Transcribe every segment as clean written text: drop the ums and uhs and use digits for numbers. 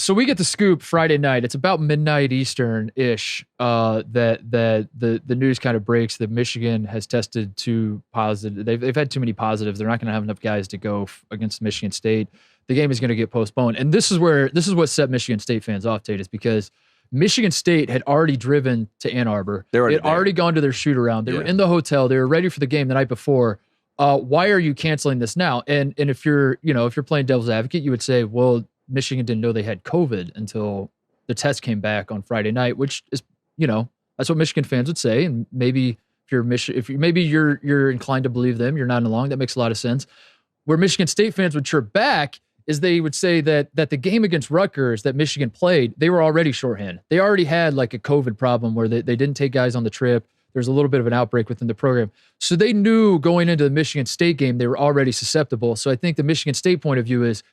So we get the scoop Friday night. It's about midnight Eastern ish. That the news kind of breaks that Michigan has tested two positive. They've had too many positives. They're not going to have enough guys to go against Michigan State. The game is going to get postponed. And this is what set Michigan State fans off, Tate, is because Michigan State had already driven to Ann Arbor. They had already gone to their shoot around. They were in the hotel. They were ready for the game the night before. Why are you canceling this now? And if you're playing devil's advocate, you would say, well, Michigan didn't know they had COVID until the test came back on Friday night, which is, that's what Michigan fans would say. And maybe you're inclined to believe them, you're nodding along. That makes a lot of sense. Where Michigan State fans would chirp back is they would say that the game against Rutgers that Michigan played, they were already shorthanded. They already had like a COVID problem where they didn't take guys on the trip. There's a little bit of an outbreak within the program. So they knew going into the Michigan State game, they were already susceptible. So I think the Michigan State point of view is,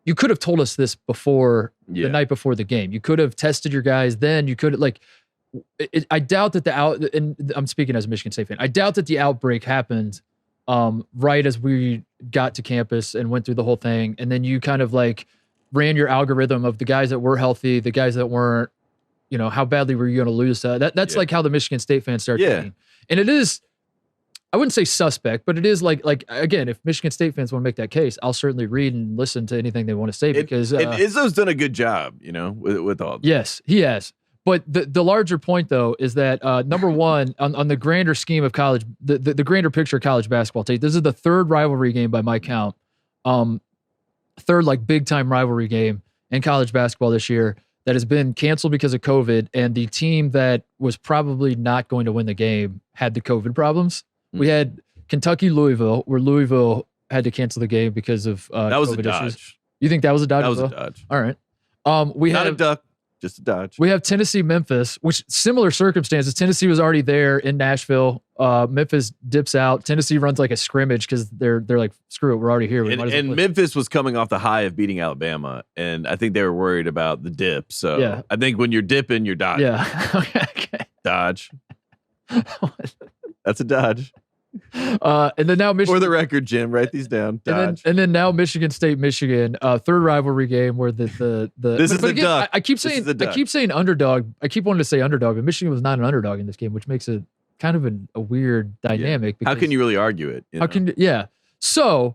you could have told us this before the night before the game. You could have tested your guys then. You could I doubt that and I'm speaking as a Michigan State fan. I doubt that the outbreak happened right as we got to campus and went through the whole thing. And then you kind of ran your algorithm of the guys that were healthy, the guys that weren't, how badly were you going to lose? That's like how the Michigan State fans start thinking. And it is, I wouldn't say suspect, but it is like again, if Michigan State fans want to make that case, I'll certainly read and listen to anything they want to say because and Izzo's done a good job, with all. Yes, he has. But the larger point though is that number one on the grander scheme of college, the grander picture of college basketball, Tate, this is the third rivalry game by my count, third big time rivalry game in college basketball this year that has been canceled because of COVID, and the team that was probably not going to win the game had the COVID problems. We had Kentucky-Louisville, where Louisville had to cancel the game because of that was COVID a dodge. issues. You think that was a dodge? That was a dodge. All right. Not a duck, just a dodge. We have Tennessee-Memphis, which similar circumstances. Tennessee was already there in Nashville. Memphis dips out. Tennessee runs like a scrimmage because they're like, screw it, we're already here. And Memphis was coming off the high of beating Alabama, and I think they were worried about the dip. So I think when you're dipping, you're dodging. Yeah. Okay. Dodge. That's a dodge. And then now Michigan. For the record, Jim, write these down. Dodge. And then now Michigan State, Michigan, third rivalry game where the this is the duck. I keep saying underdog. I keep wanting to say underdog, but Michigan was not an underdog in this game, which makes it kind of a weird dynamic. How can you really argue it? So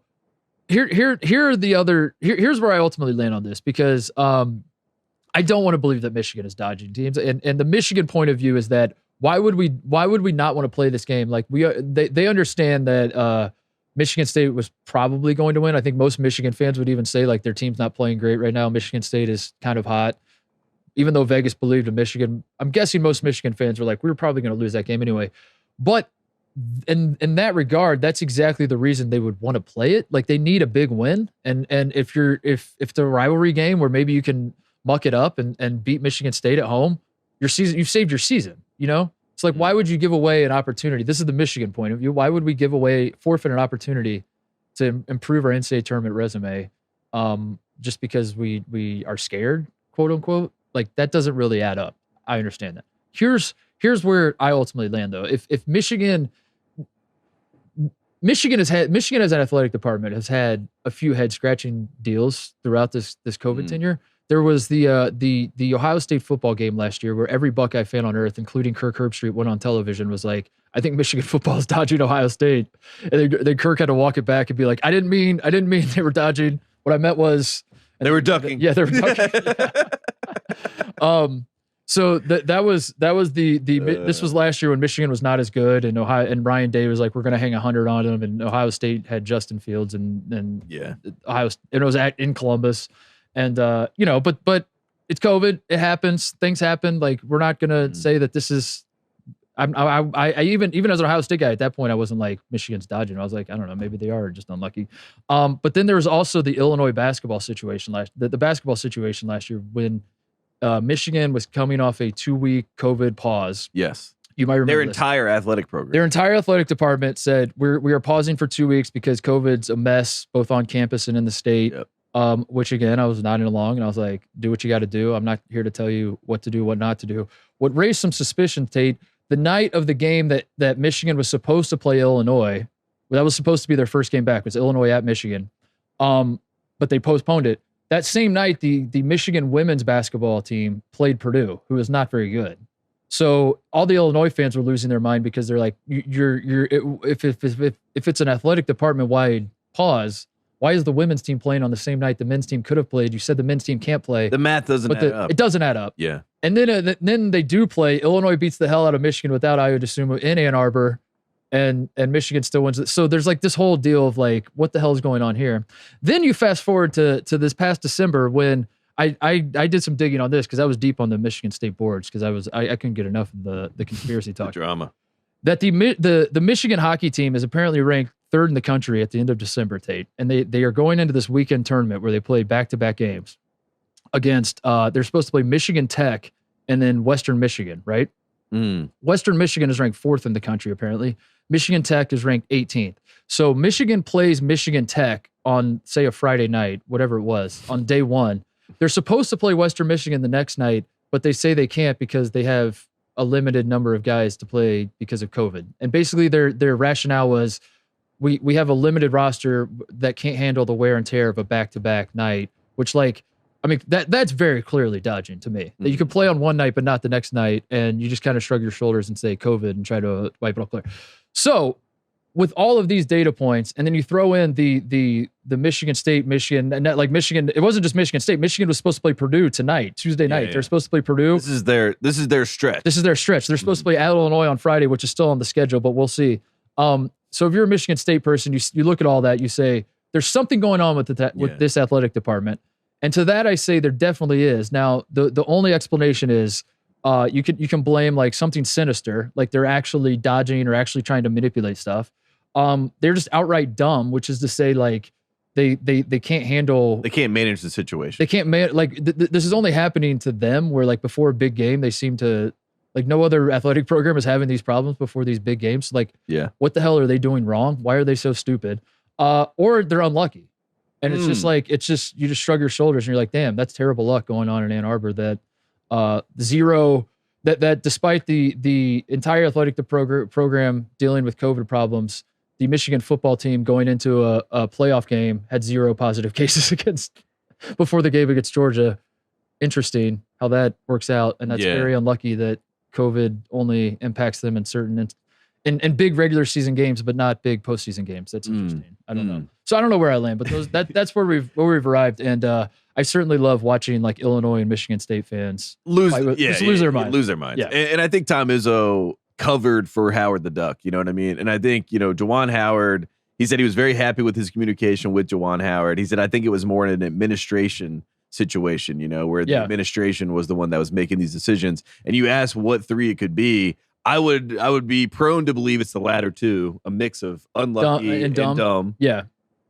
here are the other. Here's where I ultimately land on this because I don't want to believe that Michigan is dodging teams, and the Michigan point of view is that. Why would we not want to play this game? Like they understand that Michigan State was probably going to win. I think most Michigan fans would even say their team's not playing great right now. Michigan State is kind of hot. Even though Vegas believed in Michigan, I'm guessing most Michigan fans were like, we were probably going to lose that game anyway. But in that regard, that's exactly the reason they would want to play it. Like they need a big win. And if it's a rivalry game where maybe you can muck it up and beat Michigan State at home, you've saved your season. It's like, why would you give away an opportunity? This is the Michigan point of view. Why would we forfeit an opportunity to improve our NCAA tournament resume just because we are scared, quote unquote? Like that doesn't really add up. I understand that. Here's where I ultimately land though. If Michigan as an athletic department has had a few head scratching deals throughout this COVID tenure. There was the Ohio State football game last year where every Buckeye fan on earth, including Kirk Herbstreit, went on television was like, I think Michigan football is dodging Ohio State. And then Kirk had to walk it back and be like, I didn't mean they were dodging. What I meant was they were ducking. Yeah, they were ducking. So that was this was last year when Michigan was not as good and Ryan Day was like, we're going to hang 100 on them, and Ohio State had Justin Fields and it was in Columbus. And, but it's COVID. It happens. Things happen. Like, we're not going to say that this is, I even as an Ohio State guy at that point, I wasn't like Michigan's dodging. I was like, I don't know, maybe they are just unlucky. But then there was also the Illinois basketball situation the basketball situation last year when Michigan was coming off a 2-week COVID pause. Yes. You might remember their entire athletic program. Their entire athletic department said, we are pausing for 2 weeks because COVID's a mess, both on campus and in the state. Yep. Which again, I was nodding along and I was like, do what you got to do. I'm not here to tell you what to do, what not to do. What raised some suspicion, Tate, the night of the game that Michigan was supposed to play Illinois, that was supposed to be their first game back, was Illinois at Michigan. But they postponed it. That same night, the Michigan women's basketball team played Purdue, who is not very good. So all the Illinois fans were losing their mind because they're like, if it's an athletic department wide pause, why is the women's team playing on the same night the men's team could have played? You said the men's team can't play. The math doesn't add up. It doesn't add up. Yeah. And then they do play. Illinois beats the hell out of Michigan without Io DeSumo in Ann Arbor, and Michigan still wins. So there's like this whole deal of like, what the hell is going on here? Then you fast forward to this past December when I did some digging on this because I was deep on the Michigan State boards because I couldn't get enough of the conspiracy talk. The drama. That the Michigan hockey team is apparently ranked 3rd in the country at the end of December, Tate, and they are going into this weekend tournament where they play back-to-back games against they're supposed to play Michigan Tech and then Western Michigan, right? Western Michigan is ranked 4th in the country apparently. Michigan Tech is ranked 18th. So Michigan plays Michigan Tech on, say, a Friday night, whatever it was, on day one. They're supposed to play Western Michigan the next night, but they say they can't because they have a limited number of guys to play because of COVID. And basically their rationale was we have a limited roster that can't handle the wear and tear of a back-to-back night, which that's very clearly dodging to me. That you can play on one night but not the next night, and you just kind of shrug your shoulders and say COVID and try to wipe it off clear. So with all of these data points, and then you throw in the Michigan, and that, like Michigan, it wasn't just Michigan State. Michigan was supposed to play Purdue tonight, Tuesday night. Yeah. They're supposed to play Purdue. This is their stretch. This is their stretch. They're supposed to play at Illinois on Friday, which is still on the schedule, but we'll see. So if you're a Michigan State person, you look at all that, you say there's something going on with this athletic department, and to that I say there definitely is. Now the only explanation is you can blame like something sinister, like they're actually dodging or actually trying to manipulate stuff. They're just outright dumb, which is to say, like they can't handle. They can't manage the situation. They can't this is only happening to them. Where like before a big game, they seem to like no other athletic program is having these problems before these big games. Like, what the hell are they doing wrong? Why are they so stupid? Or they're unlucky, and it's just like you just shrug your shoulders and you're like, damn, that's terrible luck going on in Ann Arbor. That that despite the entire athletic program dealing with COVID problems, the Michigan football team going into a playoff game had 0 positive cases before the game against Georgia. Interesting how that works out. And that's very unlucky that COVID only impacts them in certain, in big regular season games, but not big postseason games. That's interesting. I don't know. So I don't know where I land, but that's where we've arrived. And I certainly love watching like Illinois and Michigan State fans lose their mind. Lose their minds. Yeah. And I think Tom Izzo covered for Howard the Duck, you know what I mean? And I think, Juwan Howard, he said he was very happy with his communication with Juwan Howard. He said, I think it was more an administration situation, where the administration was the one that was making these decisions. And you asked what 3 it could be. I would be prone to believe it's the latter 2, a mix of unlucky and dumb. Yeah.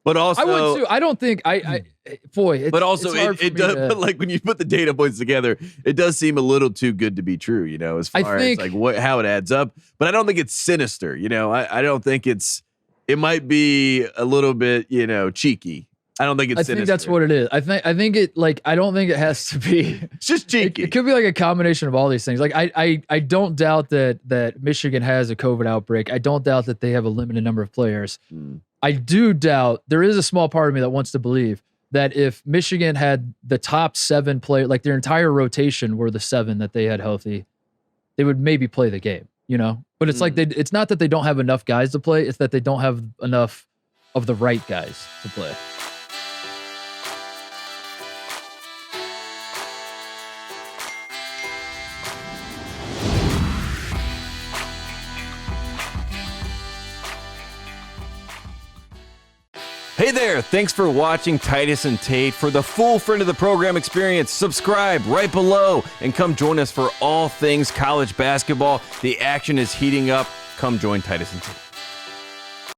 But also, I would too. I don't think but also it does. But like when you put the data points together, it does seem a little too good to be true. As far as like how it adds up. But I don't think it's sinister. I don't think it might be a little bit cheeky. I don't think it's sinister. I think that's what it is. I think it like I don't think it has to be. It's just cheeky. It could be like a combination of all these things. Like I don't doubt that Michigan has a COVID outbreak. I don't doubt that they have a limited number of players. I do doubt, there is a small part of me that wants to believe that if Michigan had the top 7 players, like their entire rotation were the 7 that they had healthy, they would maybe play the game, But it's like it's not that they don't have enough guys to play, it's that they don't have enough of the right guys to play. Hey there, thanks for watching Titus and Tate. For the full friend of the program experience, subscribe right below and come join us for all things college basketball. The action is heating up. Come join Titus and Tate.